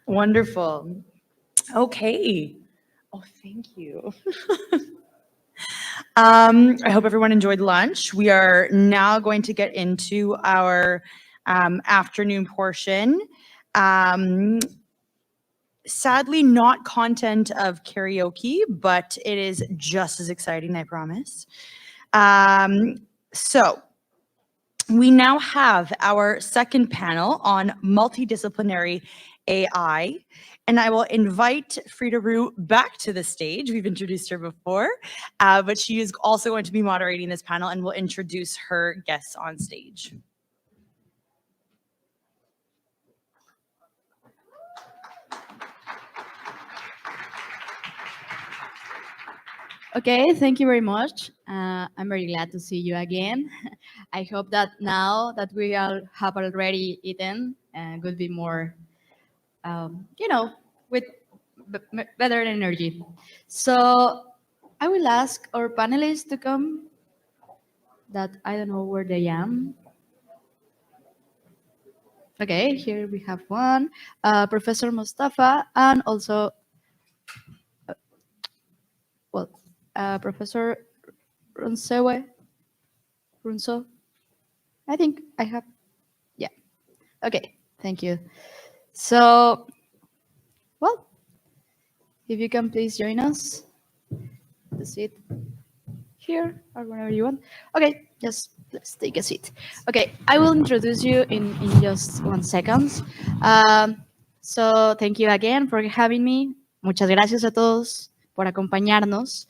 Wonderful. Okay. Oh, thank you. I hope everyone enjoyed lunch. We are now going to get into our afternoon portion. Sadly, not content of karaoke, but it is just as exciting, I promise. So we now have our second panel on multidisciplinary AI, and I will invite Frida back to the stage. We've introduced her before, but she is also going to be moderating this panel and will introduce her guests on stage. Okay, thank you very much. I'm very glad to see you again. I hope that now that we all have already eaten, will be more, with better energy. So I will ask our panelists to come. That I don't know where they am. Okay, here we have one, Professor Mostafa, and also, Professor Runsewe. I think I have, yeah. Okay, thank you. So, well, if you can please join us, the seat here or wherever you want. Okay, just let's take a seat. Okay, I will introduce you in just 1 second. So, thank you again for having me. Muchas gracias a todos por acompañarnos.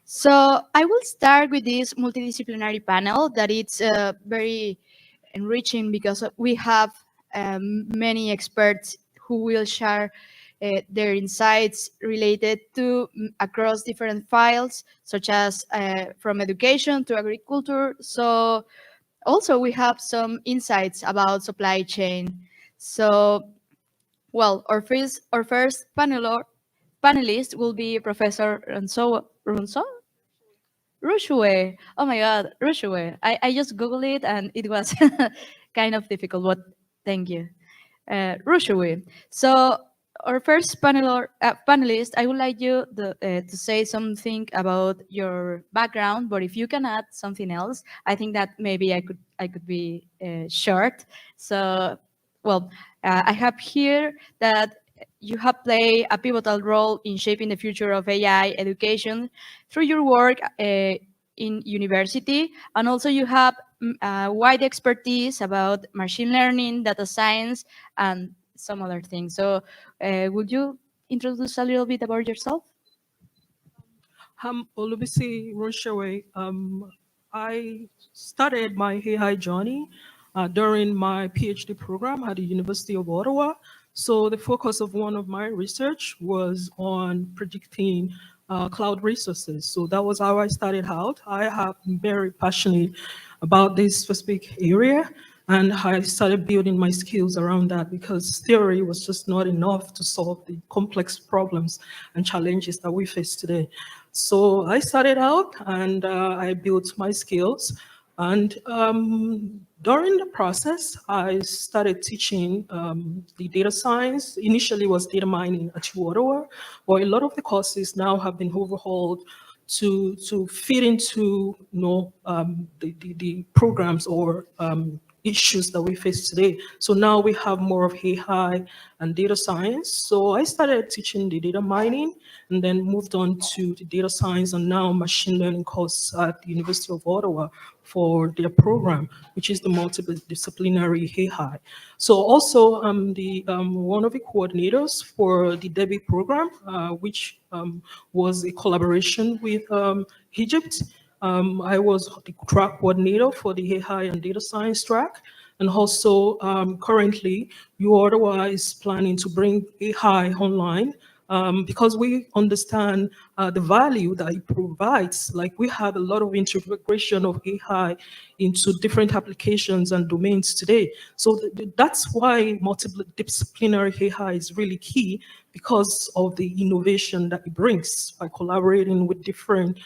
So I will start with this multidisciplinary panel that it's very enriching because we have many experts who will share their insights related to across different files, such as from education to agriculture. So also we have some insights about supply chain. So, well, our first panelist will be Professor Runsewe. Oh my God, Runsewe. I just Googled it and it was kind of difficult, but thank you. Runsewe. So our first panelist, I would like you to say something about your background, but if you can add something else, I think that maybe I could be short. So, well, I have here that you have played a pivotal role in shaping the future of AI education through your work in university, and also you have wide expertise about machine learning, data science, and some other things. So would you introduce a little bit about yourself? I'm Olubisi Runsewe. I started my AI journey during my PhD program at the University of Ottawa. So the focus of one of my research was on predicting cloud resources. So that was how I started out. I have been very passionate about this specific area, and I started building my skills around that because theory was just not enough to solve the complex problems and challenges that we face today. So I started out and I built my skills. And during the process, I started teaching the data science. Initially was data mining at uOttawa, but a lot of the courses now have been overhauled to fit into the programs or issues that we face today. So now we have more of AI and data science. So I started teaching the data mining and then moved on to the data science and now machine learning course at the University of Ottawa for their program, which is the multidisciplinary AI. So also I'm the one of the coordinators for the DEBI program, which was a collaboration with Egypt. I was the track coordinator for the AI and data science track. And also currently, uOttawa is planning to bring AI online because we understand the value that it provides. Like we have a lot of integration of AI into different applications and domains today. So that's why multidisciplinary AI is really key because of the innovation that it brings by collaborating with different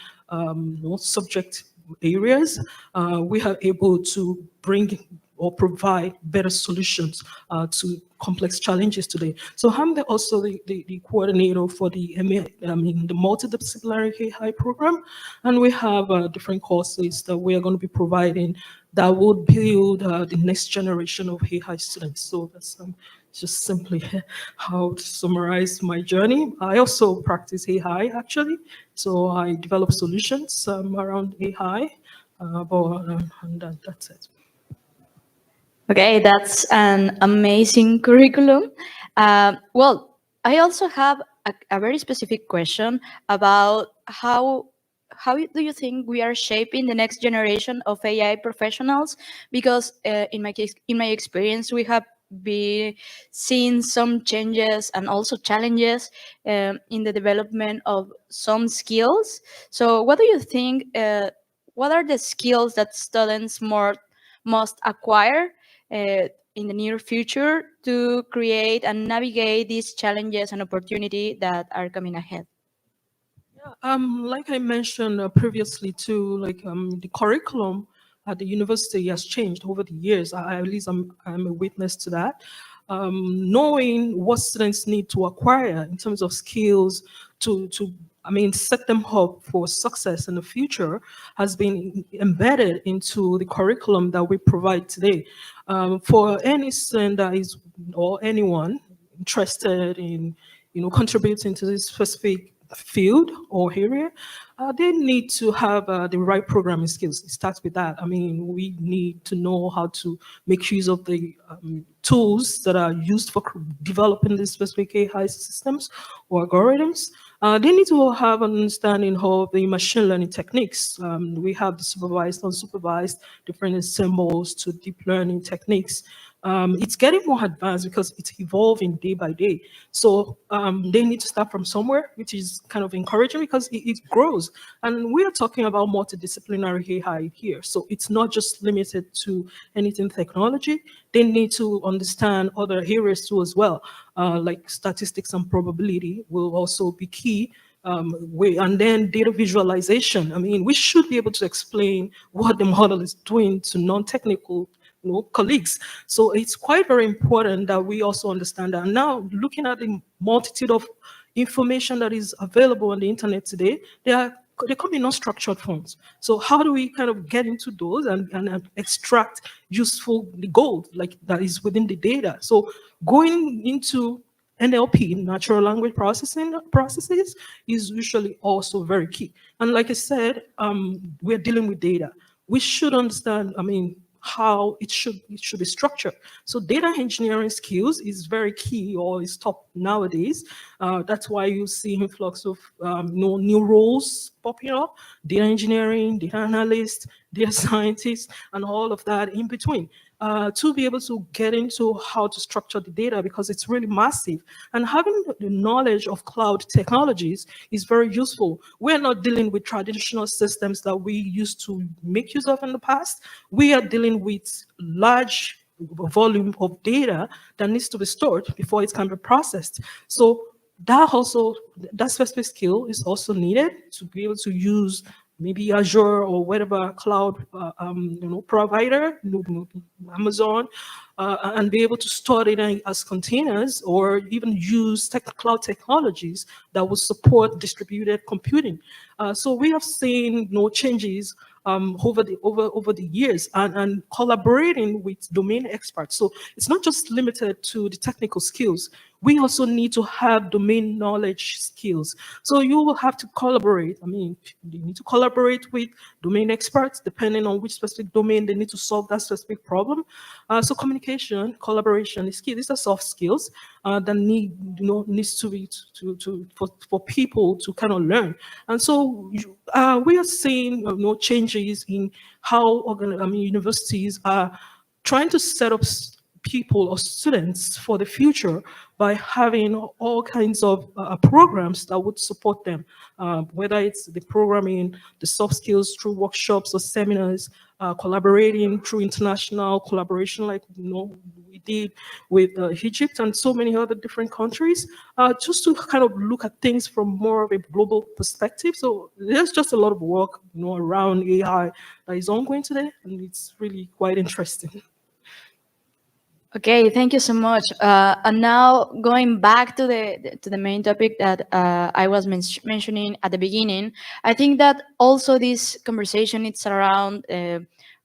subject areas. We are able to bring or provide better solutions to complex challenges today. So I'm also the coordinator for the the Multidisciplinary AI program, and we have different courses that we are going to be providing that will build the next generation of AI students. So that's just simply how to summarize my journey. I also practice AI actually, so I develop solutions around AI, and that's it. Okay, that's an amazing curriculum. Well, I also have a very specific question about how do you think we are shaping the next generation of AI professionals? Because in my case, in my experience, we have been seeing some changes and also challenges in the development of some skills. So, what do you think? What are the skills that students must acquire in the near future to create and navigate these challenges and opportunity that are coming ahead? Like I mentioned previously too, like the curriculum at the university has changed over the years. At least I'm a witness to that. Knowing what students need to acquire in terms of skills to set them up for success in the future has been embedded into the curriculum that we provide today. For any student that is, or anyone interested in, contributing to this specific field or area, they need to have the right programming skills. It starts with that. I mean, we need to know how to make use of the tools that are used for developing these specific AI systems or algorithms. They need to have an understanding of the machine learning techniques. We have the supervised, unsupervised, different symbols to deep learning techniques. It's getting more advanced because it's evolving day by day. So they need to start from somewhere, which is kind of encouraging because it grows. And we are talking about multidisciplinary AI here. So it's not just limited to anything technology. They need to understand other areas too as well, like statistics and probability will also be key. And then data visualization. I mean, we should be able to explain what the model is doing to non-technical colleagues. So it's quite very important that we also understand that. Now, looking at the multitude of information that is available on the internet today, they come in non-structured forms. So how do we kind of get into those and extract useful gold like that is within the data? So going into NLP, natural language processes, is usually also very key. And like I said, we're dealing with data. We should understand, how it should be structured. So data engineering skills is very key, or is top nowadays. That's why you see influx of new roles popping up: data engineering, data analyst, data scientist, and all of that in between. To be able to get into how to structure the data, because it's really massive. And having the knowledge of cloud technologies is very useful. We're not dealing with traditional systems that we used to make use of in the past. We are dealing with large volume of data that needs to be stored before it can be processed. So that specific skill is also needed to be able to use maybe Azure or whatever cloud provider, Amazon, and be able to store it as containers, or even use cloud technologies that will support distributed computing. So we have seen changes over the years, and collaborating with domain experts. So it's not just limited to the technical skills. We also need to have domain knowledge skills. So you will have to collaborate. You need to collaborate with domain experts depending on which specific domain they need to solve that specific problem. So communication, collaboration is key. These are soft skills that needs to be for people to kind of learn. And so we are seeing changes in how universities are trying to set up people or students for the future by having all kinds of programs that would support them, whether it's the programming, the soft skills through workshops or seminars, collaborating through international collaboration like we did with Egypt and so many other different countries, just to kind of look at things from more of a global perspective. So there's just a lot of work around AI that is ongoing today, and it's really quite interesting. Okay, thank you so much. And now going back to the main topic that I was mentioning at the beginning, I think that also this conversation it's around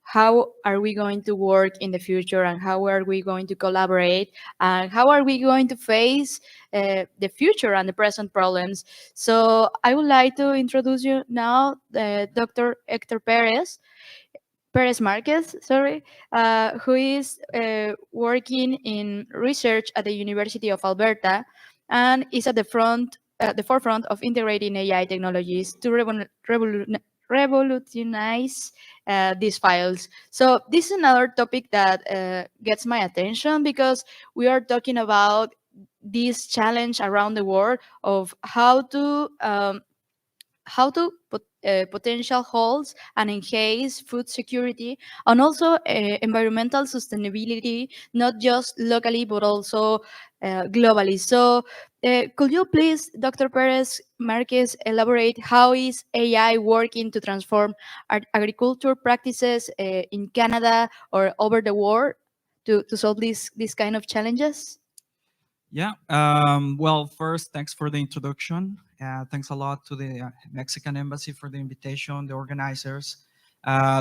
how are we going to work in the future, and how are we going to collaborate, and how are we going to face the future and the present problems. So I would like to introduce you now, Dr. Hector Perez Marquez, sorry, who is working in research at the University of Alberta, and is at the forefront of integrating AI technologies to revolutionize these files. So this is another topic that gets my attention, because we are talking about this challenge around the world of how to potential holds and enhance food security, and also environmental sustainability, not just locally but also globally. So could you please, Dr. Perez Marquez, elaborate how is AI working to transform agriculture practices in Canada or over the world to solve these kind of challenges? Yeah. Well, first, thanks for the introduction. Thanks a lot to the Mexican Embassy for the invitation, the organizers.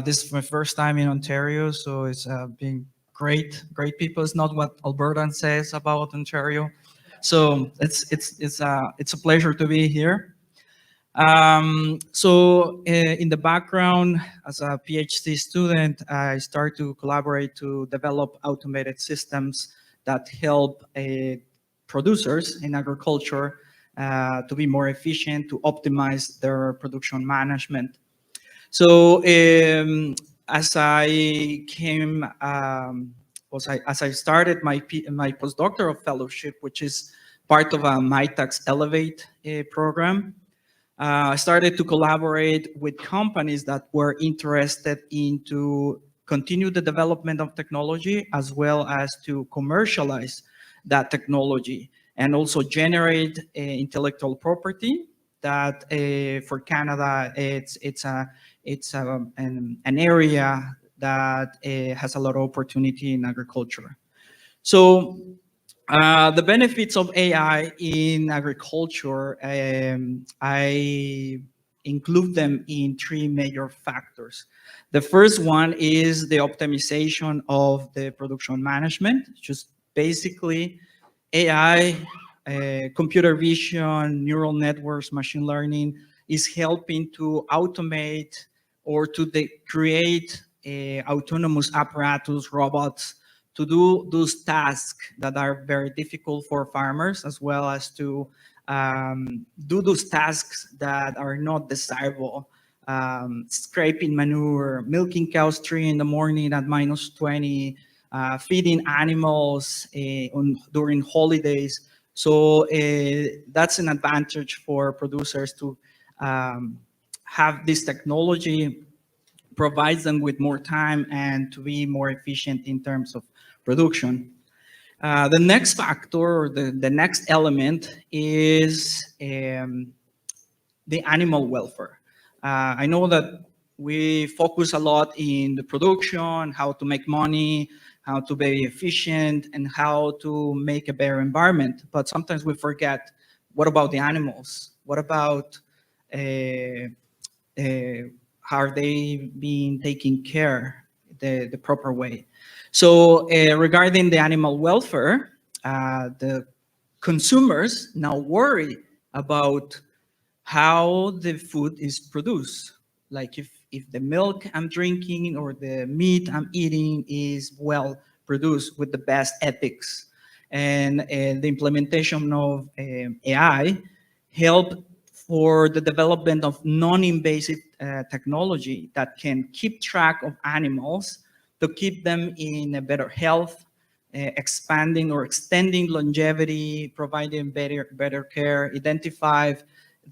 This is my first time in Ontario, so it's been great people. It's not what Alberta says about Ontario, so it's a pleasure to be here. In the background, as a PhD student, I start to collaborate to develop automated systems that help producers in agriculture to be more efficient, to optimize their production management. So as I came, as I started my postdoctoral fellowship, which is part of a MyTax Elevate program, I started to collaborate with companies that were interested into continue the development of technology, as well as to commercialize that technology, and also generate intellectual property that for Canada, it's an area that has a lot of opportunity in agriculture. So the benefits of AI in agriculture, I include them in three major factors. The first one is the optimization of the production management, just basically AI, computer vision, neural networks, machine learning is helping to automate or to create autonomous apparatus, robots, to do those tasks that are very difficult for farmers, as well as to do those tasks that are not desirable. Scraping manure, milking cows 3 in the morning at -20, feeding animals during holidays. So that's an advantage for producers to have this technology, provides them with more time and to be more efficient in terms of production. The next factor, or the next element, is the animal welfare. I know that we focus a lot in the production, how to make money, how to be efficient, and how to make a better environment. But sometimes we forget, what about the animals? What about how are they being taken care the proper way? So regarding the animal welfare, the consumers now worry about how the food is produced. Like if the milk I'm drinking or the meat I'm eating is well produced with the best ethics. And the implementation of AI help for the development of non-invasive technology that can keep track of animals to keep them in a better health, expanding or extending longevity, providing better care, identify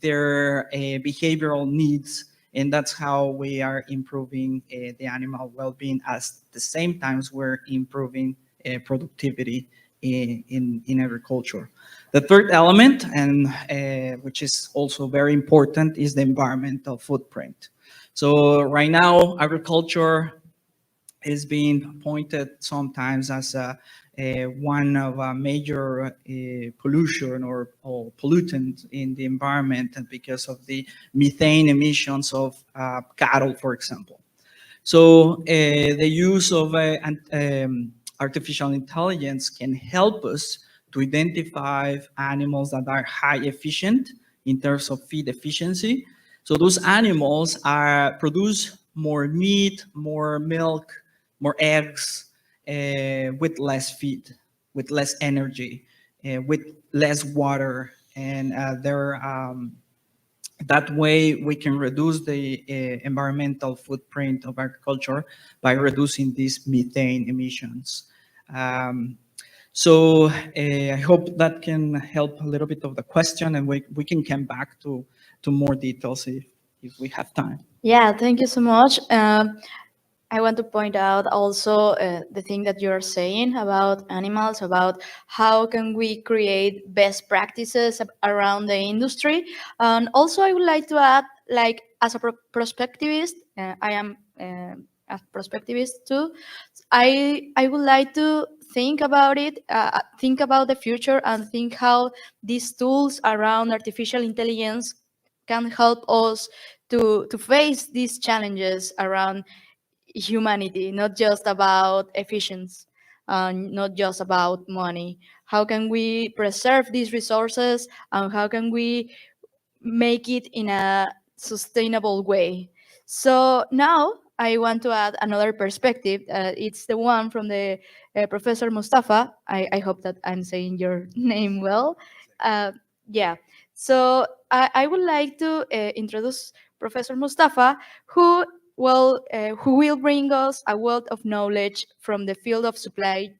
their behavioral needs, and that's how we are improving the animal well-being. At the same time, we're improving productivity in agriculture. The third element, and which is also very important, is the environmental footprint. So right now, agriculture is being pointed sometimes as one of a major pollution or pollutant in the environment, and because of the methane emissions of cattle, for example. So the use of artificial intelligence can help us to identify animals that are high efficient in terms of feed efficiency. So those animals produce more meat, more milk, more eggs, with less feed, with less energy, with less water, and that way we can reduce the environmental footprint of agriculture by reducing these methane emissions. So I hope that can help a little bit of the question, and we can come back to more details if we have time. Yeah, thank you so much. I want to point out also the thing that you're saying about animals, about how can we create best practices around the industry. And also I would like to add, like, as a prospectivist, I am a prospectivist too. I would like to think about it, think about the future, and think how these tools around artificial intelligence can help us to face these challenges around humanity, not just about efficiency, not just about money. How can we preserve these resources, and how can we make it in a sustainable way? So now I want to add another perspective. It's the one from the Professor Mostafa. I hope that I'm saying your name well. Yeah. So I would like to introduce Professor Mostafa, who will bring us a wealth of knowledge from the field of supply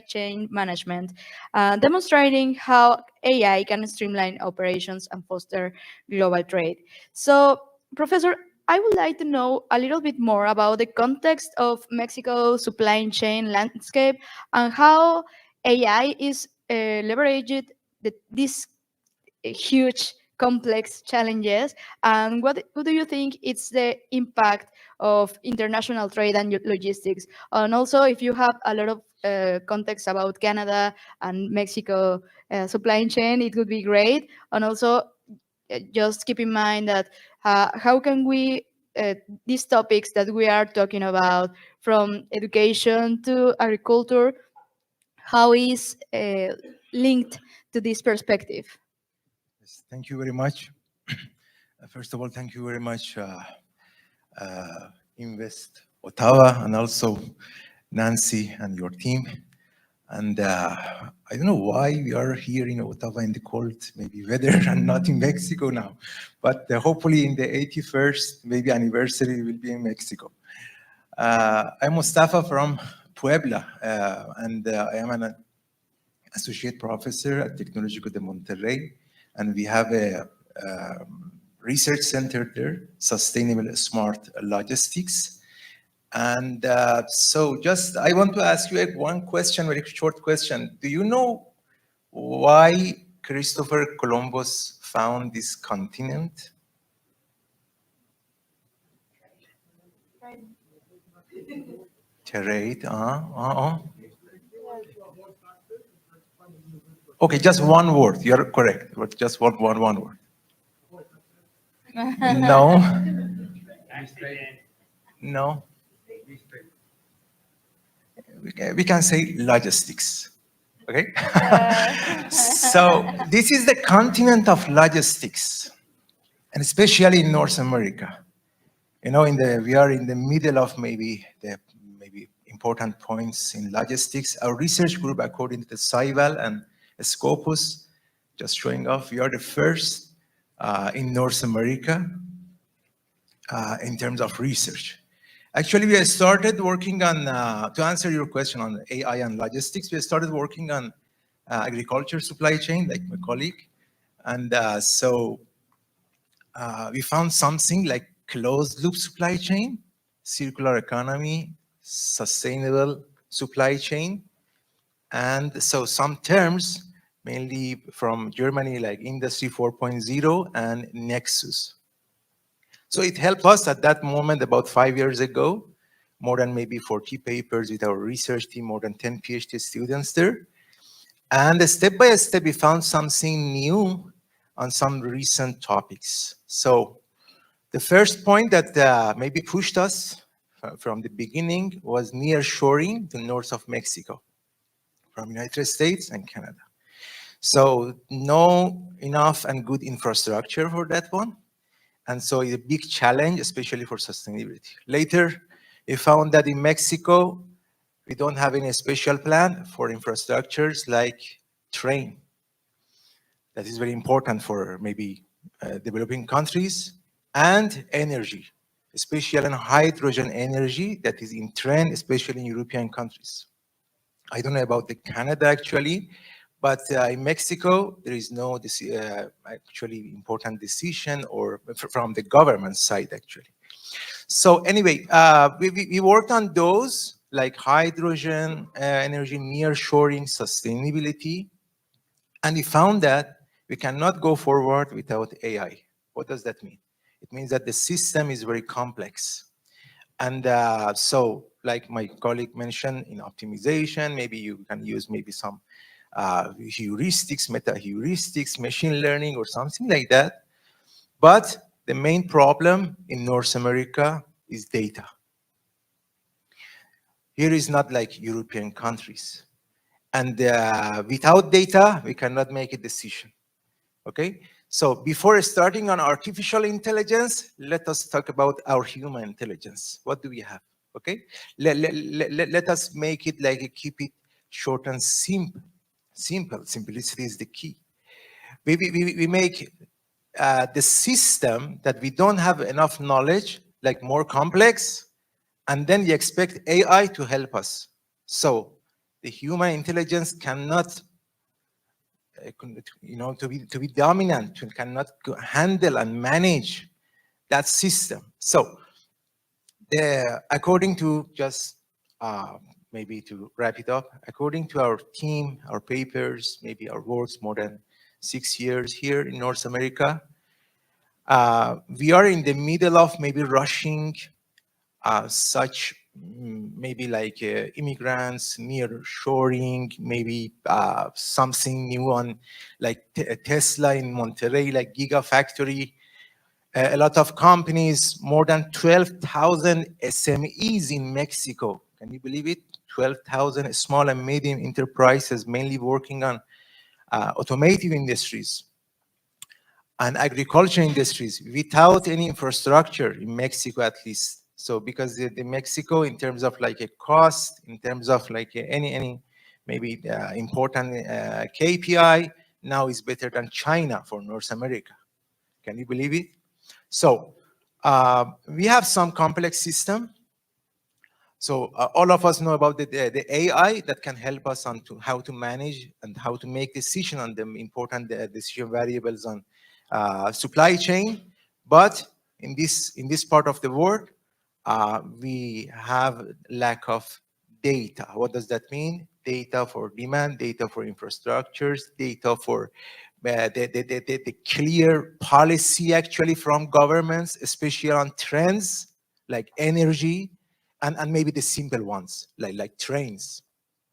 chain management, demonstrating how AI can streamline operations and foster global trade. So, Professor, I would like to know a little bit more about the context of Mexico's supply chain landscape and how AI is leveraged these huge complex challenges, and what do you think is the impact of international trade and logistics? And also, if you have a lot of context about Canada and Mexico supply chain, it would be great. And also, just keep in mind that how can we these topics that we are talking about, from education to agriculture, how is linked to this perspective? Yes, thank you very much. First of all, thank you very much, Invest Ottawa, and also Nancy and your team. And I don't know why we are here in Ottawa in the cold, maybe weather, and not in Mexico now. But hopefully in the 81st, maybe anniversary, we'll be in Mexico. I'm Mostafa from Puebla, and I am an associate professor at Tecnológico de Monterrey. And we have a research center there, Sustainable Smart Logistics. And so just, I want to ask you one question, very short question. Do you know why Christopher Columbus found this continent? Trade, Okay, just one word. You're correct. Just one word. No. No. We can say logistics. Okay. So this is the continent of logistics, and especially in North America. You know, we are in the middle of maybe important points in logistics. Our research group, according to the SciVal and Scopus, just showing off, we are the first in North America in terms of research. Actually, we started working on, to answer your question on AI and logistics, we started working on agriculture supply chain, like my colleague. And so we found something like closed loop supply chain, circular economy, sustainable supply chain. And so some terms, mainly from Germany, like Industry 4.0 and Nexus. So it helped us at that moment, about 5 years ago, more than maybe 40 papers with our research team, more than 10 PhD students there. And step by step, we found something new on some recent topics. So the first point that maybe pushed us from the beginning was nearshoring to north of Mexico, from United States and Canada. So no enough and good infrastructure for that one. And so it's a big challenge, especially for sustainability. Later, we found that in Mexico, we don't have any special plan for infrastructures like train. That is very important for maybe developing countries, and energy, especially in hydrogen energy that is in trend, especially in European countries. I don't know about the Canada actually, but in Mexico, there is no actually important decision or from the government side actually. So anyway, we worked on those like hydrogen, energy, nearshoring, sustainability, and we found that we cannot go forward without AI. What does that mean? It means that the system is very complex. And so, like my colleague mentioned, in optimization, maybe you can use maybe some heuristics, meta-heuristics, machine learning, or something like that. But the main problem in North America is data. Here is not like European countries. And without data, we cannot make a decision, okay? So before starting on artificial intelligence, let us talk about our human intelligence. What do we have, okay? Let us make it like, keep it short and simple. Simplicity is the key. We make the system that we don't have enough knowledge, like more complex, and then we expect AI to help us. So the human intelligence cannot, to be dominant, cannot handle and manage that system. So according to just maybe to wrap it up, according to our team, our papers, maybe our works, more than 6 years here in North America, we are in the middle of maybe rushing such maybe like immigrants, nearshoring, maybe something new on like Tesla in Monterrey, like Gigafactory. A lot of companies, more than 12,000 SMEs in Mexico. Can you believe it? 12,000 small and medium enterprises, mainly working on automotive industries and agriculture industries without any infrastructure in Mexico, at least. So because the Mexico, in terms of like a cost, in terms of like any maybe important KPI, now is better than China for North America. Can you believe it? So we have some complex system. So all of us know about the AI that can help us on to how to manage and how to make decision on the important decision variables on supply chain. But in this part of the world, we have lack of data. What does that mean? Data for demand, data for infrastructures, data for the clear policy actually from governments, especially on trends like energy, and maybe the simple ones like trains.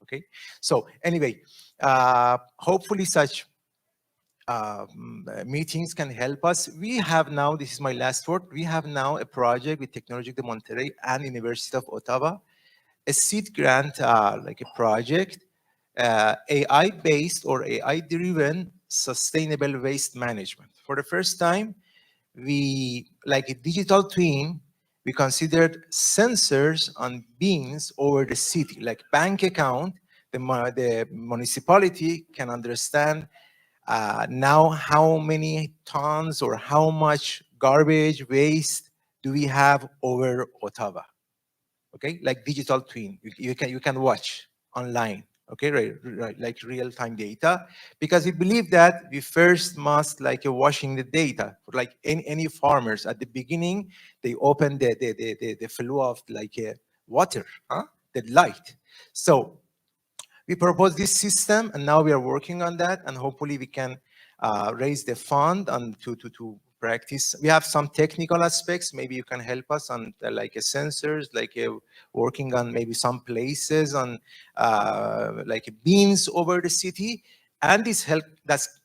Okay, so anyway, hopefully such meetings can help us. We have now, this is my last word, we have now a project with Technologique de Monterrey and University of Ottawa, a seed grant, like a project, AI-based or AI-driven sustainable waste management. For the first time, we, like a digital twin, we considered sensors on bins over the city, like bank account. The municipality can understand now how many tons or how much garbage waste do we have over Ottawa. Okay, like digital twin, you can watch online. Okay, right, like real-time data, because we believe that we first must like washing the data. For like any farmers at the beginning, they open the flow of like water, the light. So we proposed this system, and now we are working on that, and hopefully we can raise the fund and to practice. We have some technical aspects. Maybe you can help us on like sensors, like working on maybe some places on like beams over the city, and this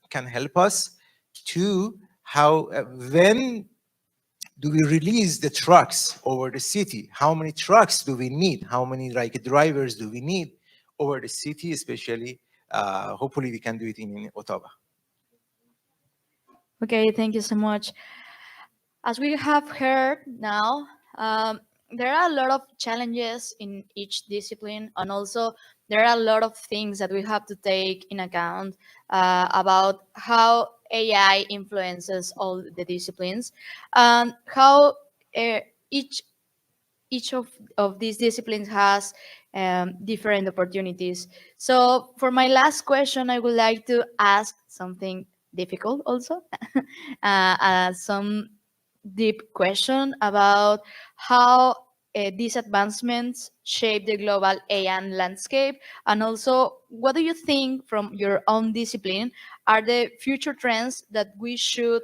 can help us to how when do we release the trucks over the city? How many trucks do we need? How many like drivers do we need over the city, especially? Hopefully we can do it in Ottawa. Okay, thank you so much. As we have heard now, there are a lot of challenges in each discipline, and also there are a lot of things that we have to take in account about how AI influences all the disciplines, and how each of these disciplines has different opportunities. So for my last question, I would like to ask something difficult also, some deep question about how these advancements shape the global AI landscape, and also what do you think from your own discipline are the future trends that we should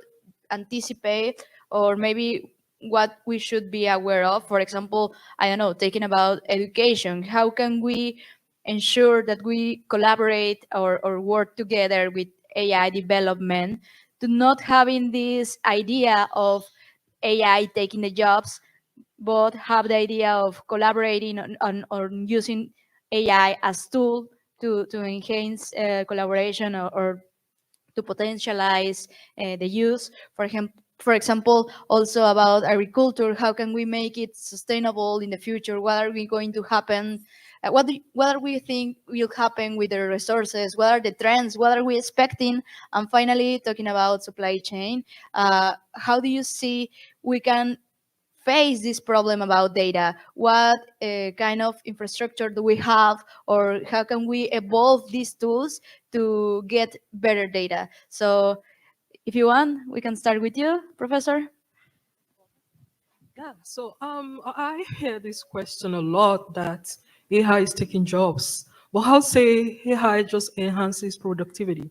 anticipate, or maybe what we should be aware of? For example, I don't know, taking about education, how can we ensure that we collaborate or work together with AI development to not having this idea of AI taking the jobs, but have the idea of collaborating on using AI as tool to enhance collaboration, or to potentialize the use. For example, also about agriculture, how can we make it sustainable in the future? What are we going to happen? What do we think will happen with the resources? What are the trends? What are we expecting? And finally, talking about supply chain, how do you see we can face this problem about data? What kind of infrastructure do we have, or how can we evolve these tools to get better data? So if you want, we can start with you, Professor. Yeah, so I hear this question a lot, that AI is taking jobs. But I'll say AI just enhances productivity.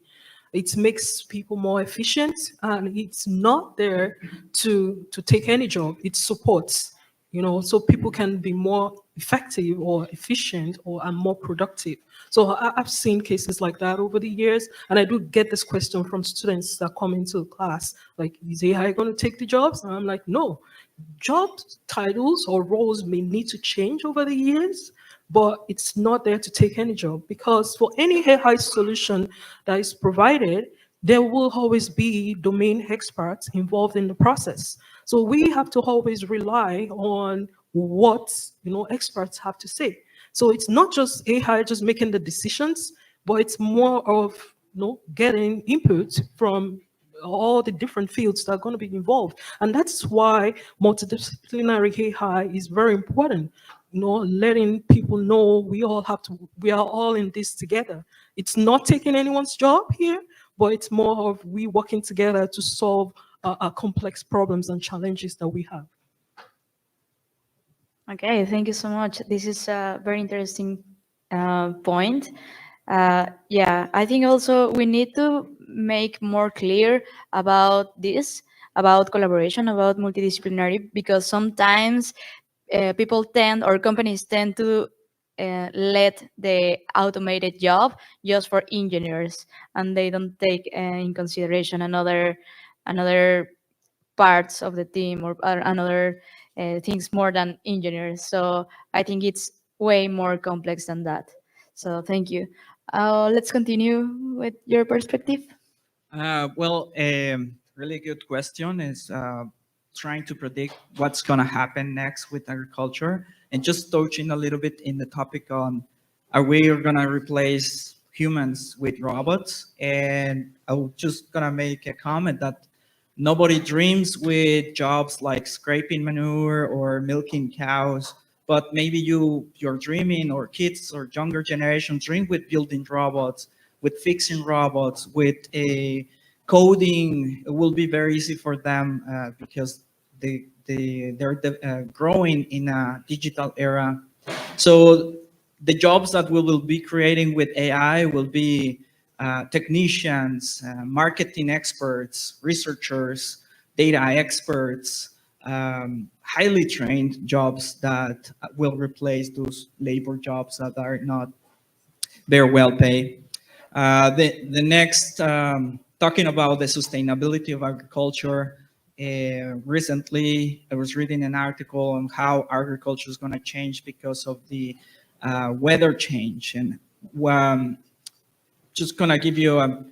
It makes people more efficient, and it's not there to take any job. It supports, so people can be more effective or efficient and more productive. So I've seen cases like that over the years, and I do get this question from students that come into class, like, is AI going to take the jobs? And I'm like, no. Job titles or roles may need to change over the years, but it's not there to take any job, because for any AI solution that is provided, there will always be domain experts involved in the process. So we have to always rely on what experts have to say. So it's not just AI just making the decisions, but it's more of getting input from all the different fields that are going to be involved. And that's why multidisciplinary AI is very important. Letting people know we are all in this together. It's not taking anyone's job here, but it's more of we working together to solve complex problems and challenges that we have. Okay, thank you so much. This is a very interesting point. Yeah, I think also we need to make more clear about this, about collaboration, about multidisciplinary, because sometimes people tend, or companies tend to let the automated job just for engineers, and they don't take in consideration another parts of the team, or another things more than engineers. So I think it's way more complex than that. So thank you. Let's continue with your perspective. Really good question is trying to predict what's going to happen next with agriculture, and just touching a little bit in the topic on, are we going to replace humans with robots? And I was just going to make a comment that nobody dreams with jobs like scraping manure or milking cows, but maybe you're dreaming, or kids or younger generation dream with building robots, with fixing robots, with a coding. It will be very easy for them because they're growing in a digital era. So the jobs that we will be creating with AI will be technicians, marketing experts, researchers, data experts, highly trained jobs that will replace those labor jobs that are not very well paid. The next, talking about the sustainability of agriculture, recently I was reading an article on how agriculture is going to change because of the weather change. And just going to give you a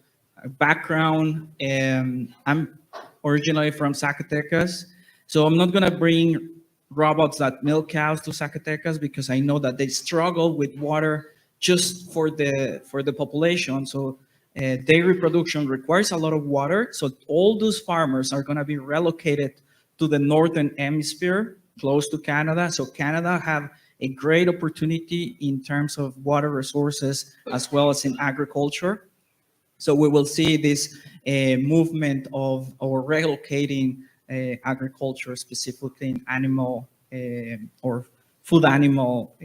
background. I'm originally from Zacatecas, so I'm not going to bring robots that milk cows to Zacatecas because I know that they struggle with water just for the population. So dairy production requires a lot of water. So all those farmers are going to be relocated to the northern hemisphere, close to Canada. So Canada have a great opportunity in terms of water resources as well as in agriculture. So we will see this movement of or relocating agriculture, specifically in animal or food animal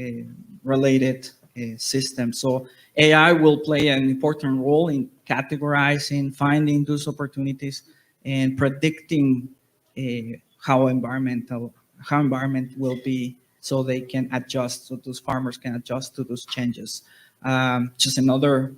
related systems. So AI will play an important role in categorizing, finding those opportunities, and predicting how environment will be, so they can adjust, so those farmers can adjust to those changes. Just another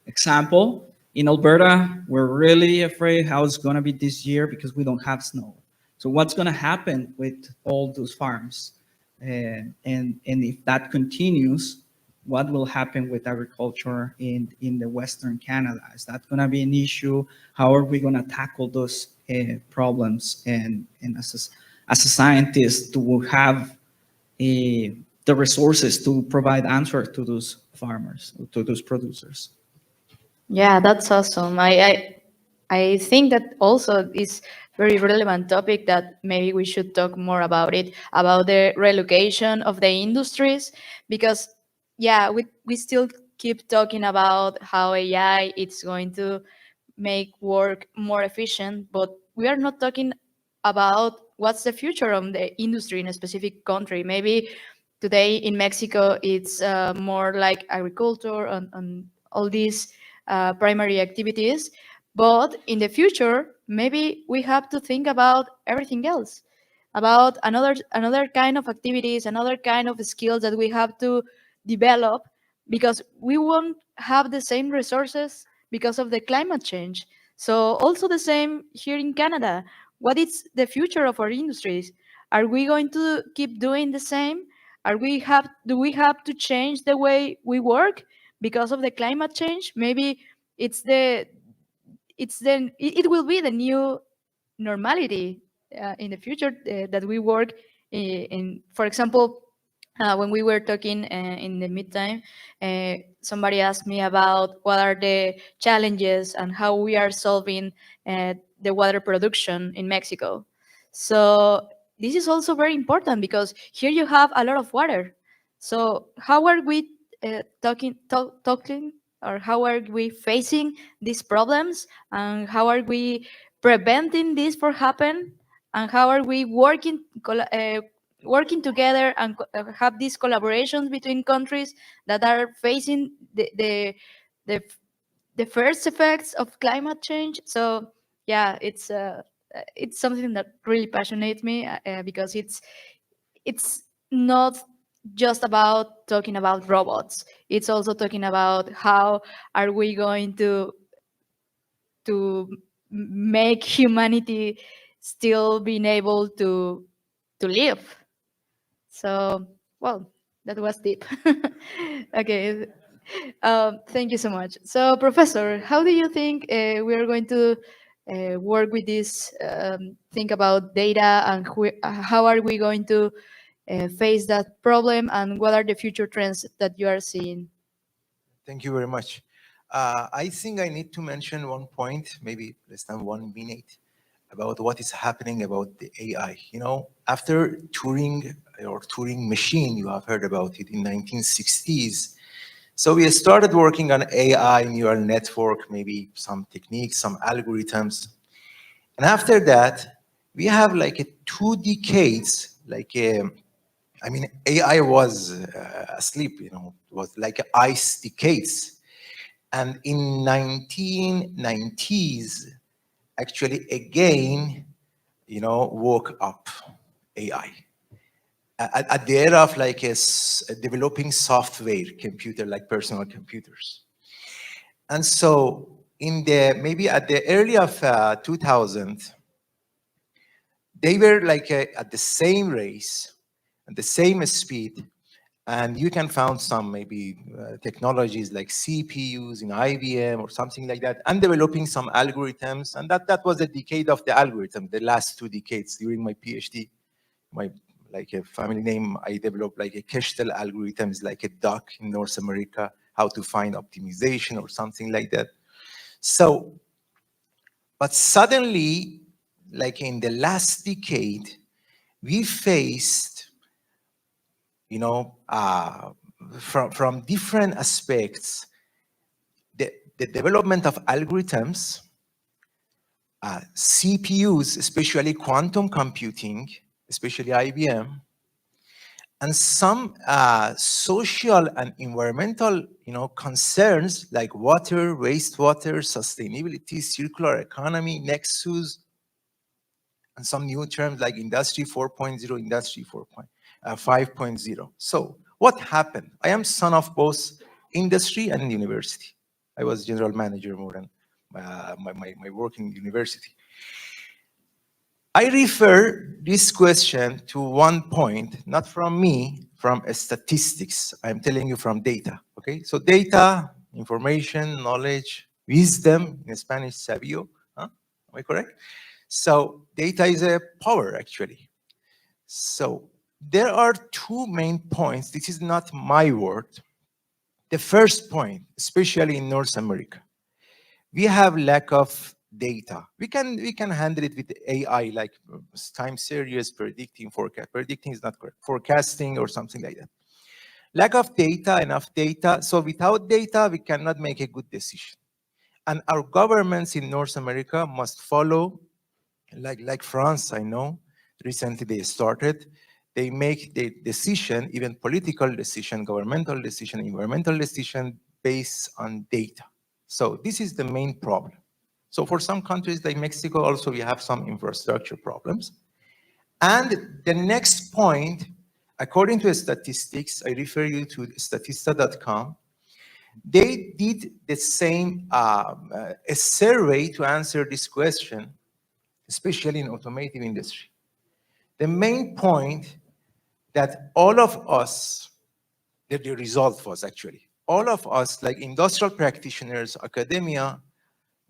example, in Alberta, we're really afraid how it's going to be this year because we don't have snow. So what's going to happen with all those farms? And if that continues, what will happen with agriculture in the Western Canada? Is that going to be an issue? How are we going to tackle those problems? And as a scientist, to have the resources to provide answers to those farmers, to those producers. Yeah, that's awesome. I think that also is very relevant topic that maybe we should talk more about it, about the relocation of the industries, because yeah, we still keep talking about how AI it's going to make work more efficient, but we are not talking about what's the future of the industry in a specific country. Maybe today in Mexico, it's more like agriculture and all these primary activities. But in the future, maybe we have to think about everything else, about another kind of activities, another kind of skills that we have to develop, because we won't have the same resources because of the climate change. So also the same here in Canada. What is the future of our industries? Are we going to keep doing the same? Do we have to change the way we work because of the climate change? Maybe it's the it will be the new normality in the future that we work in. For example, when we were talking in the midtime, somebody asked me about what are the challenges and how we are solving the water production in Mexico. So this is also very important because here you have a lot of water. So how are we talking, or how are we facing these problems, and how are we preventing this from happen, and how are we working together and have these collaborations between countries that are facing the first effects of climate change. So yeah, it's something that really passionates me because it's not just about talking about robots. It's also talking about how are we going to make humanity still being able to live. So, well, that was deep. Okay. Thank you so much. So, Professor, how do you think we are going to work with this? Think about data, and how are we going to face that problem, and what are the future trends that you are seeing? Thank you very much. I think I need to mention one point, maybe less than 1 minute, about what is happening about the AI. You know, after Turing or Turing machine, you have heard about it in 1960s. So we started working on AI, neural network, maybe some techniques, some algorithms. And after that, we have like 2 decades, I mean, AI was asleep, you know, it was like ice decades. And in 1990s, actually again, woke up AI. At the era of like developing software computer, like personal computers. And so maybe at the early of 2000, they were like at the same race, at the same speed. And you can find some maybe technologies like CPUs in IBM or something like that, and developing some algorithms. And that was the decade of the algorithm, the last 2 decades. During my PhD, my like a family name, I developed like a Keshteli algorithm, is like a duck in North America, how to find optimization or something like that. So, but suddenly, like in the last decade, we faced, from different aspects, the development of algorithms, CPUs, especially quantum computing, especially IBM, and some social and environmental, concerns like water, wastewater, sustainability, circular economy, nexus, and some new terms like Industry 4.0, Industry 5.0. So what happened? I am son of both industry and university. I was general manager more than my work in university. I refer this question to one point, not from me, from statistics. I'm telling you from data, okay? So data, information, knowledge, wisdom, in Spanish, sabio, huh? Am I correct? So data is a power, actually. So there are 2 main points. This is not my word. The first point, especially in North America, we have lack of data. We can handle it with AI, like time series, predicting, forecast. Predicting is not correct. Forecasting or something like that. Lack of data, enough data. So without data, we cannot make a good decision. And our governments in North America must follow, like France, I know, recently they started. They make the decision, even political decision, governmental decision, environmental decision, based on data. So this is the main problem. So for some countries like Mexico, also we have some infrastructure problems. And the next point, according to statistics, I refer you to statista.com, they did the same a survey to answer this question, especially in automotive industry. The main point that all of us, the result was actually, all of us, like industrial practitioners, academia,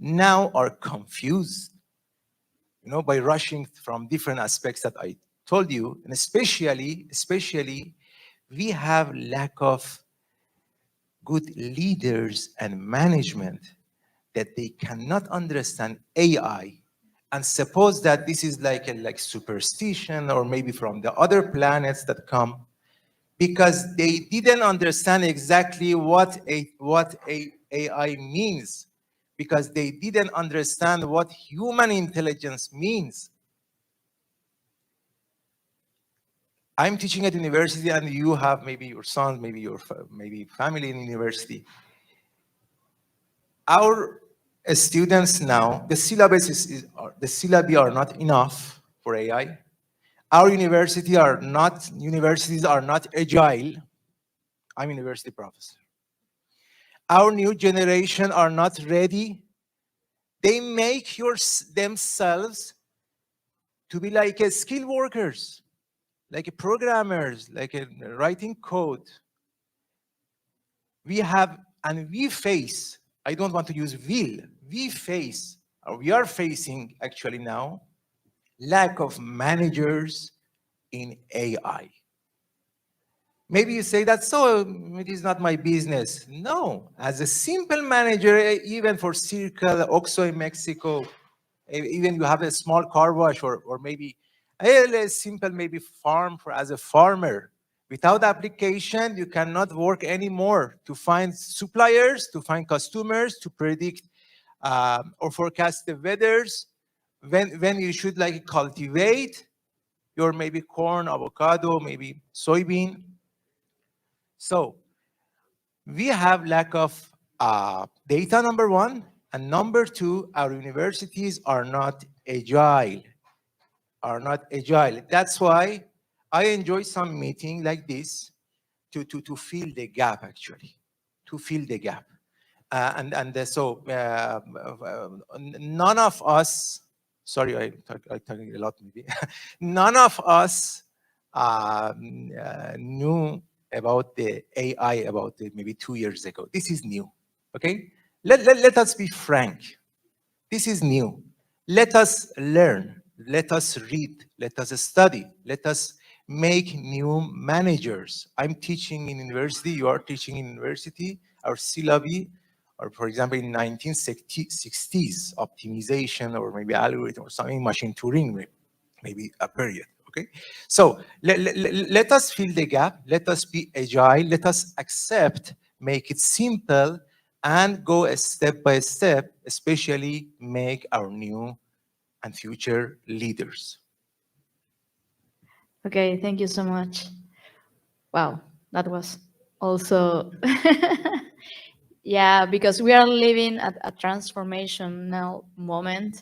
now are confused, by rushing from different aspects that I told you, and especially, we have lack of good leaders and management that they cannot understand AI and suppose that this is like superstition or maybe from the other planets that come, because they didn't understand exactly what AI means, because they didn't understand what human intelligence means. I'm teaching at university, and you have maybe your sons, maybe your family in university. Our students now, the syllabus the syllabi are not enough for AI. Our universities are not agile. I'm a university professor. Our new generation are not ready. They make themselves to be like skilled workers, like programmers, like writing code. We face, I don't want to use will, we are facing actually now lack of managers in AI. Maybe you say that, so it is not my business. No, as a simple manager, even for Circle, Oxxo in Mexico, even you have a small car wash or maybe a simple maybe farm as a farmer. Without application, you cannot work anymore to find suppliers, to find customers, to predict or forecast the weathers, when you should like cultivate your maybe corn, avocado, maybe soybean. So we have lack of data, number one, and number two, our universities are not agile. are not agile. That's why I enjoy some meeting like this to fill the gap, actually, to fill the gap. So none of us, sorry, I'm talking a lot maybe, none of us knew about the AI about maybe 2 years ago. This is new, okay? Let us be frank. This is new. Let us learn. Let us read. Let us study. Let us make new managers. I'm teaching in university. You are teaching in university. Our syllabi, or for example, in 1960s, optimization or maybe algorithm or something, machine Turing, maybe a period. Okay, so let us fill the gap. Let us be agile. Let us accept, make it simple, and go step by step, especially make our new and future leaders. Okay, thank you so much. Wow, that was also, yeah, because we are living at a transformational moment.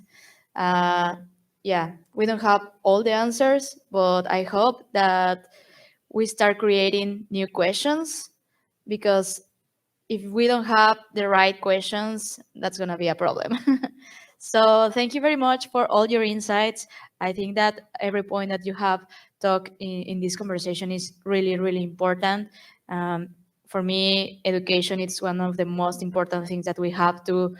Yeah, we don't have all the answers, but I hope that we start creating new questions, because if we don't have the right questions, that's going to be a problem. So thank you very much for all your insights. I think that every point that you have talked in this conversation is really, really important. For me, education is one of the most important things that we have to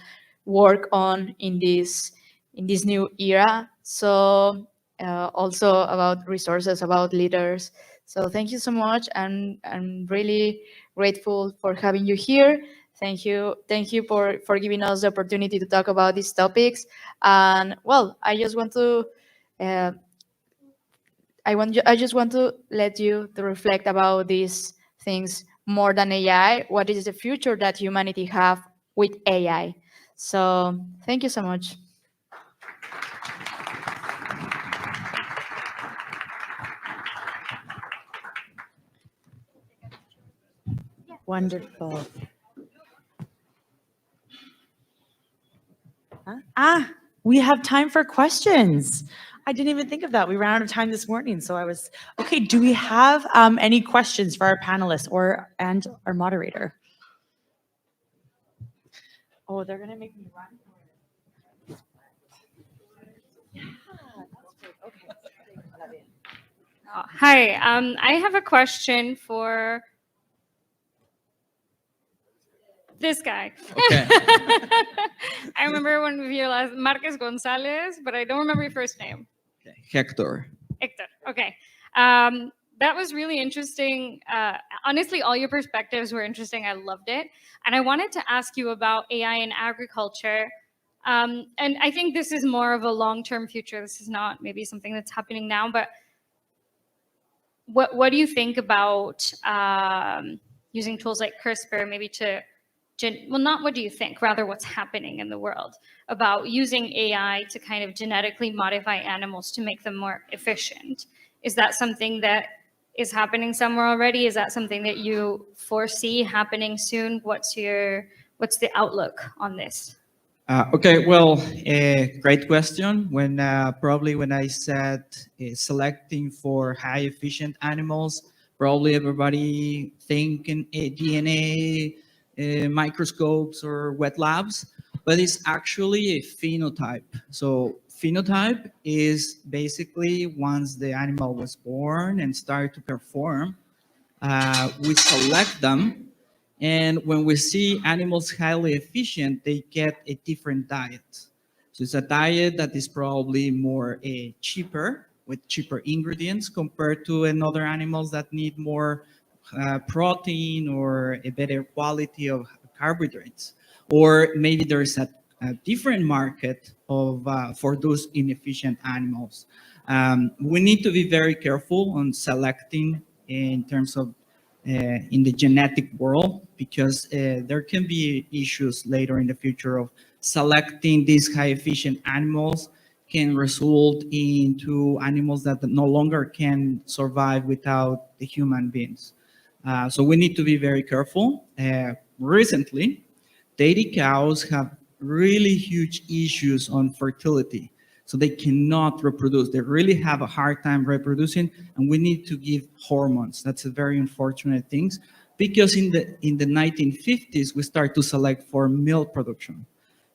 work on in this new era. So also about resources, about leaders. So thank you so much, and I'm really grateful for having you here. Thank you for giving us the opportunity to talk about these topics. And well, I just want to let you to reflect about these things more than AI. What is the future that humanity have with AI? So thank you so much. Wonderful. We have time for questions. I didn't even think of that. We ran out of time this morning, so I was okay. Do we have any questions for our panelists and our moderator? Oh, they're gonna make me run. Yeah, that's great. Okay. Hi, I have a question for this guy. Okay. I remember one of your last, Marquez Gonzalez, but I don't remember your first name. Okay. Hector. Hector. Okay. That was really interesting. Honestly, all your perspectives were interesting. I loved it. And I wanted to ask you about AI in agriculture. And I think this is more of a long-term future. This is not maybe something that's happening now, but what do you think about using tools like CRISPR maybe to well, not what do you think, rather what's happening in the world about using AI to kind of genetically modify animals to make them more efficient? Is that something that is happening somewhere already? Is that something that you foresee happening soon? What's the outlook on this? Okay, well, great question. When probably when I said selecting for high efficient animals, probably everybody thinking DNA, microscopes or wet labs, but it's actually a phenotype. So phenotype is basically once the animal was born and started to perform, we select them. And when we see animals highly efficient, they get a different diet. So it's a diet that is probably more cheaper, with cheaper ingredients compared to another animals that need more protein or a better quality of carbohydrates. Or maybe there's a different market of for those inefficient animals. We need to be very careful on selecting in terms of in the genetic world, because there can be issues later in the future of selecting these high efficient animals can result into animals that no longer can survive without the human beings. So we need to be very careful. Recently, dairy cows have really huge issues on fertility. So they cannot reproduce. They really have a hard time reproducing, and we need to give hormones. That's a very unfortunate thing, because in the 1950s, we start to select for milk production.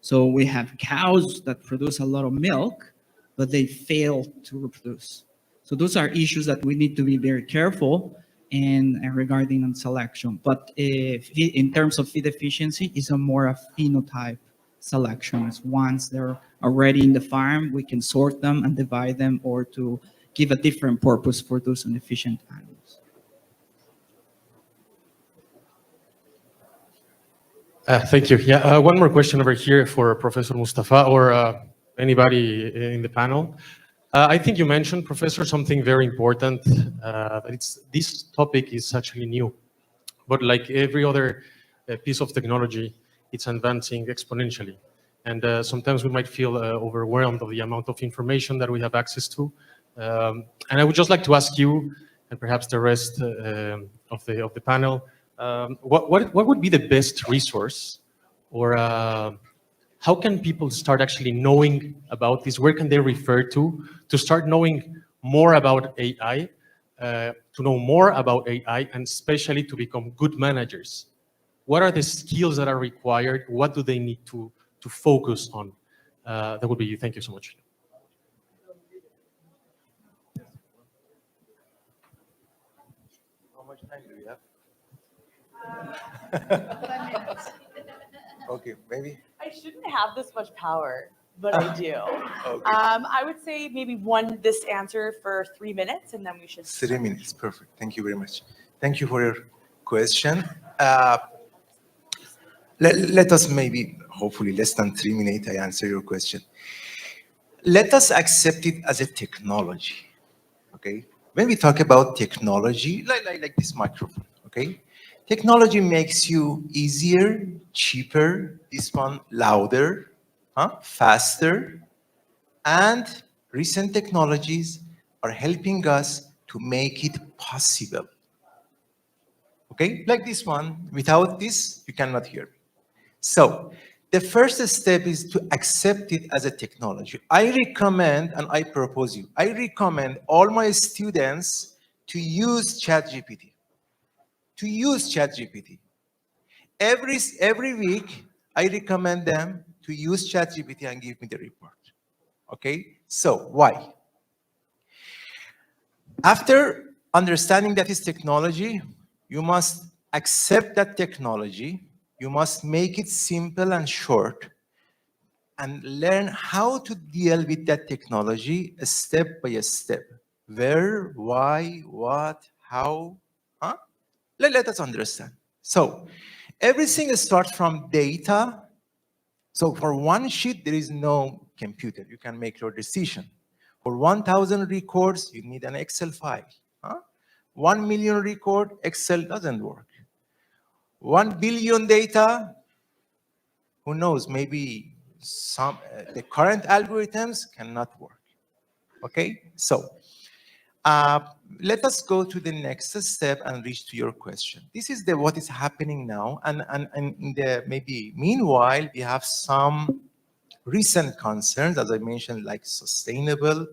So we have cows that produce a lot of milk, but they fail to reproduce. So those are issues that we need to be very careful and regarding on selection. But in terms of feed efficiency, it's a more a phenotype selection. It's once they're already in the farm, we can sort them and divide them, or to give a different purpose for those inefficient animals. Thank you. Yeah, one more question over here for Professor Mostafa or anybody in the panel. I think you mentioned, Professor, something very important. This topic is actually new, but like every other piece of technology, it's advancing exponentially. And sometimes we might feel overwhelmed of the amount of information that we have access to. And I would just like to ask you, and perhaps the rest of the panel, what would be the best resource, or how can people start actually knowing about this? Where can they refer to start knowing more about AI, to know more about AI, and especially to become good managers? What are the skills that are required? What do they need to focus on? That would be you. Thank you so much. How much time do we have? Okay, maybe. I shouldn't have this much power, but I do. Okay. I would say maybe this answer for 3 minutes, and then we should. 3 minutes, perfect. Thank you very much. Thank you for your question. Let us maybe, hopefully less than 3 minutes, I answer your question. Let us accept it as a technology, okay? When we talk about technology, like this microphone, okay? Technology makes you easier, cheaper, this one louder, faster, and recent technologies are helping us to make it possible. Okay, like this one, without this, you cannot hear me. So the first step is to accept it as a technology. I recommend, and I propose you, I recommend all my students to use ChatGPT. To use ChatGPT. Every week, I recommend them to use ChatGPT and give me the report. Okay, so why? After understanding that is technology, you must accept that technology. You must make it simple and short, and learn how to deal with that technology step by step. Where, why, what, how, Let us understand. So everything starts from data. So for one sheet, there is no computer. You can make your decision. For 1,000 records, you need an Excel file. 1 million record, Excel doesn't work. 1 billion data, who knows, maybe the current algorithms cannot work. Okay, so let us go to the next step and reach to your question. This is what is happening now, and in the maybe meanwhile, we have some recent concerns, as I mentioned, like sustainable.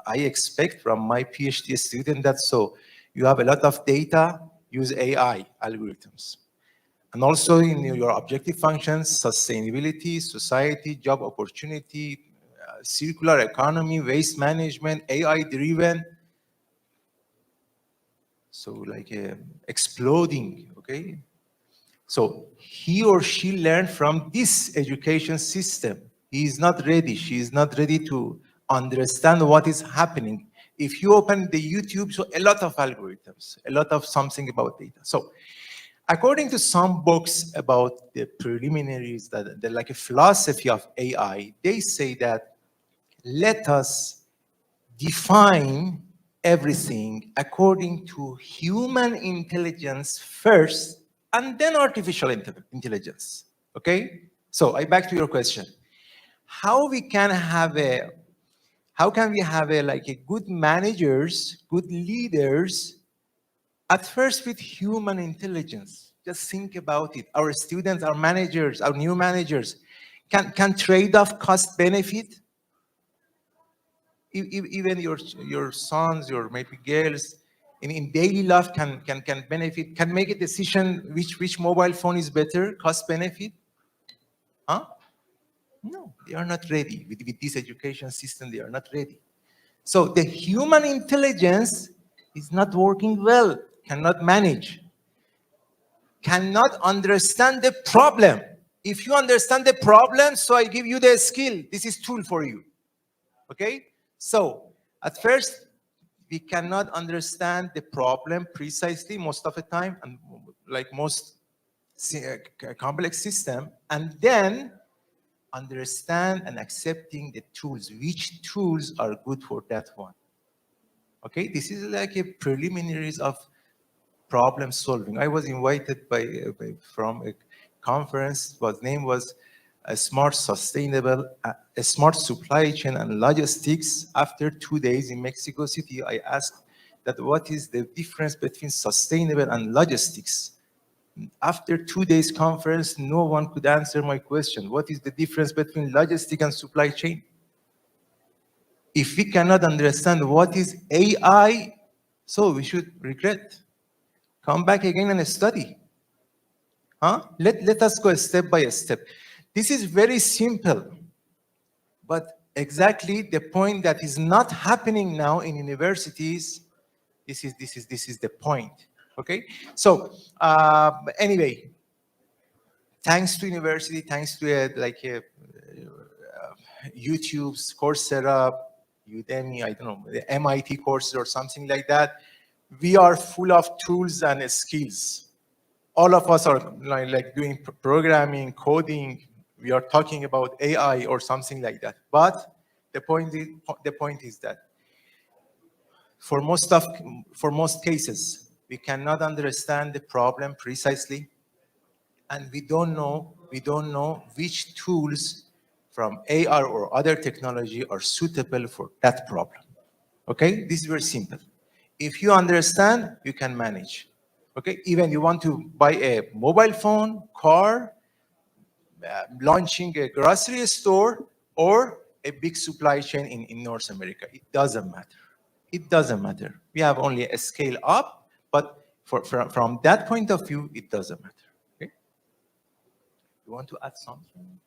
I expect from my PhD student that so you have a lot of data, use AI algorithms. And also in your objective functions, sustainability, society, job opportunity, circular economy, waste management, AI-driven. So like exploding, okay? So he or she learned from this education system. He is not ready, she is not ready to understand what is happening. If you open the YouTube, so a lot of algorithms, a lot of something about data. So according to some books about the preliminaries, that they're like a philosophy of AI, they say that let us define everything according to human intelligence first, and then artificial intelligence. Okay? So I back to your question. How can we have like a good managers, good leaders, at first with human intelligence? Just think about it. Our students, our managers, our new managers can trade off cost benefit. Even your sons, your maybe girls, in daily life can benefit, can make a decision which mobile phone is better, cost benefit. Huh? No, they are not ready. With this education system, they are not ready. So the human intelligence is not working well, cannot manage, cannot understand the problem. If you understand the problem, so I give you the skill. This is tool for you. Okay? So at first, we cannot understand the problem precisely most of the time, and like most complex system, and then understand and accepting the tools, which tools are good for that one. Okay, this is like a preliminaries of problem solving. I was invited from a conference, whose name was a smart sustainable, a smart supply chain and logistics. After 2 days in Mexico City, I asked that what is the difference between sustainable and logistics? After 2 days conference, no one could answer my question. What is the difference between logistic and supply chain? If we cannot understand what is AI, so we should regret. Come back again and study. Huh? Let us go step by step. This is very simple, but exactly the point that is not happening now in universities. This is the point. Okay. So anyway, thanks to university, thanks to YouTube's Coursera, Udemy, I don't know, the MIT courses or something like that, we are full of tools and skills. All of us are like doing programming, coding. We are talking about AI or something like that. But the point is that for most cases, we cannot understand the problem precisely, and we don't know which tools from AR or other technology are suitable for that problem. Okay, this is very simple. If you understand, you can manage. Okay, even you want to buy a mobile phone, car, launching a grocery store, or a big supply chain in North America, it doesn't matter. It doesn't matter. We have only a scale up, but from that point of view, it doesn't matter. Okay? You want to add something?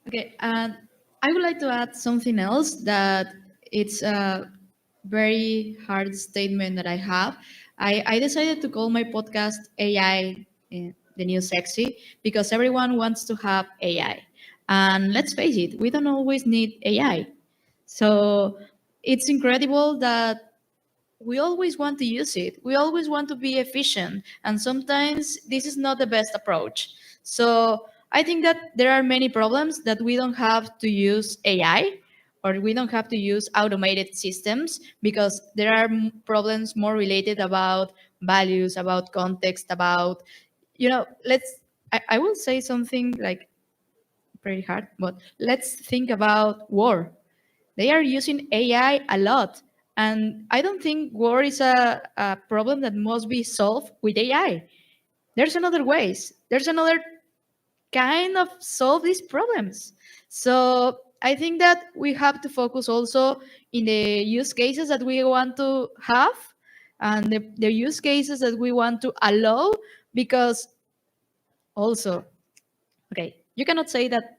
Okay, and I would like to add something else that it's a very hard statement that I have. I decided to call my podcast AI, the new sexy, because everyone wants to have AI. And let's face it, we don't always need AI. So it's incredible that we always want to use it. We always want to be efficient. And sometimes this is not the best approach. So I think that there are many problems that we don't have to use AI, or we don't have to use automated systems, because there are problems more related about values, about context, about, I will say something like pretty hard, but let's think about war. They are using AI a lot. And I don't think war is a problem that must be solved with AI. There's another ways. There's another kind of solve these problems. So I think that we have to focus also in the use cases that we want to have, and the use cases that we want to allow, because also, okay, you cannot say that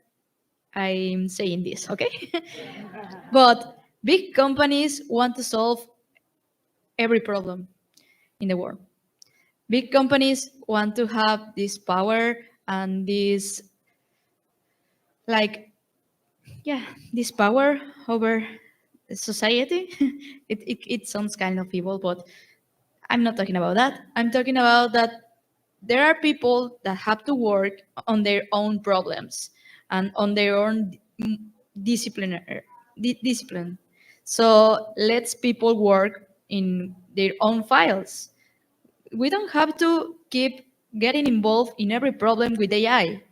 I'm saying this, okay? But big companies want to solve every problem in the world. Big companies want to have this power and this, this power over society. It sounds kind of evil, but I'm not talking about that. I'm talking about that there are people that have to work on their own problems and on their own discipline. So let's people work in their own files. We don't have to keep getting involved in every problem with AI.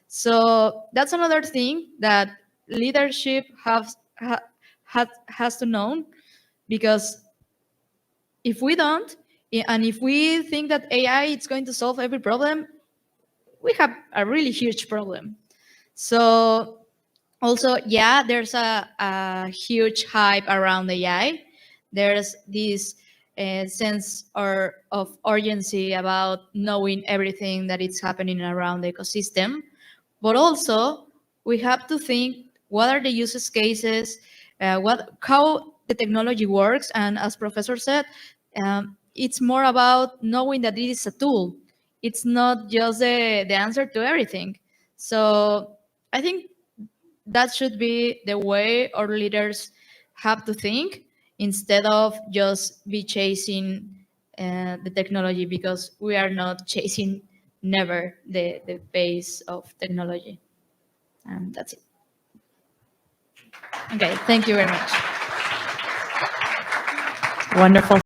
So that's another thing that leadership has to know, because if we don't, and if we think that AI is going to solve every problem, we have a really huge problem. So also, yeah, there's a huge hype around AI. There's this sense of urgency about knowing everything that is happening around the ecosystem. But also, we have to think what are the use cases, how the technology works. And as Professor said, it's more about knowing that it is a tool. It's not just the answer to everything. So I think that should be the way our leaders have to think instead of just be chasing the technology, because we are not chasing never the pace of technology. And that's it. Okay, thank you very much. Wonderful.